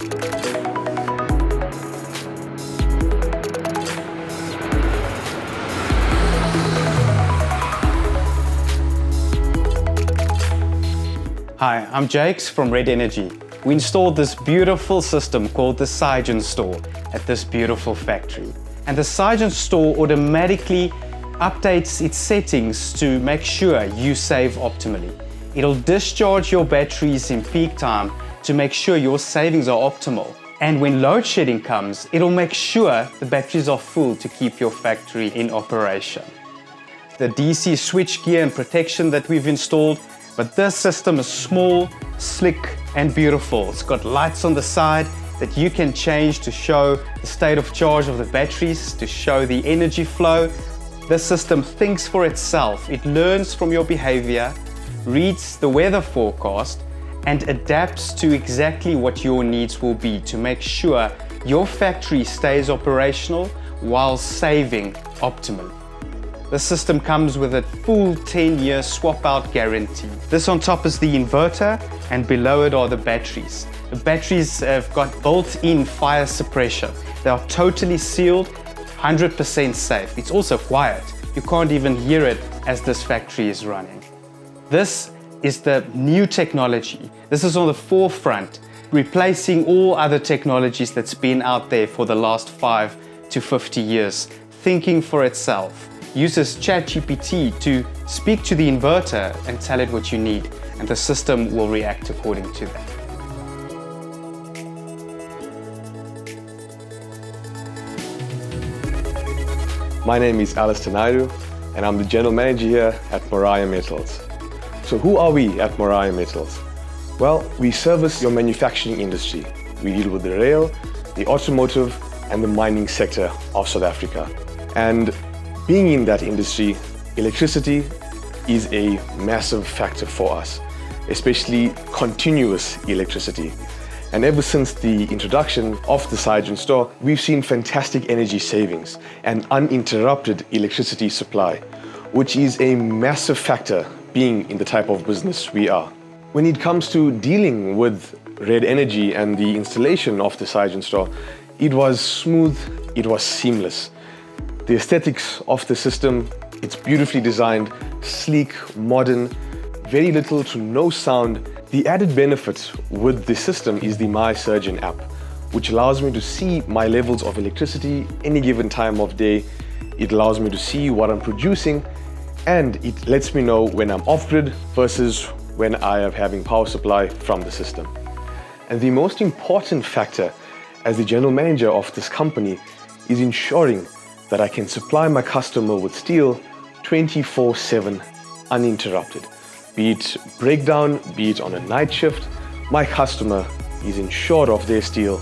Hi, I'm Jakes from Red Energy. We installed this beautiful system called the Sigenstor at this beautiful factory. And the Sigenstor automatically updates its settings to make sure you save optimally. It'll discharge your batteries in peak time to make sure your savings are optimal. And when load shedding comes, it'll make sure the batteries are full to keep your factory in operation. The DC switchgear and protection that we've installed, but this system is small, slick and beautiful. It's got lights on the side that you can change to show the state of charge of the batteries, to show the energy flow. This system thinks for itself. It learns from your behavior, reads the weather forecast and adapts to exactly what your needs will be to make sure your factory stays operational while saving optimally. The system comes with a full 10-year swap-out guarantee. This on top is the inverter and below it are the batteries. The batteries have got built-in fire suppression. They are totally sealed, 100% safe. It's also quiet. You can't even hear it as this factory is running. This is the new technology. This is on the forefront, replacing all other technologies that's been out there for the last 5 to 50 years, thinking for itself. Uses ChatGPT to speak to the inverter and tell it what you need, and the system will react according to that. My name is Alistair Naidu, and I'm the General Manager here at Moriah Metals. So who are we at Moriah Metals? Well, we service your manufacturing industry. We deal with the rail, the automotive, and the mining sector of South Africa. And being in that industry, electricity is a massive factor for us, especially continuous electricity. And ever since the introduction of the Sigenstor, we've seen fantastic energy savings and uninterrupted electricity supply, which is a massive factor being in the type of business we are. When it comes to dealing with Red Energy and the installation of the Sigenstor, it was smooth, it was seamless. The aesthetics of the system, it's beautifully designed, sleek, modern, very little to no sound. The added benefit with the system is the My Surgeon app, which allows me to see my levels of electricity any given time of day. It allows me to see what I'm producing, and it lets me know when I'm off-grid versus when I am having power supply from the system. And the most important factor as the general manager of this company is ensuring that I can supply my customer with steel 24/7 uninterrupted. Be it breakdown, be it on a night shift, my customer is ensured of their steel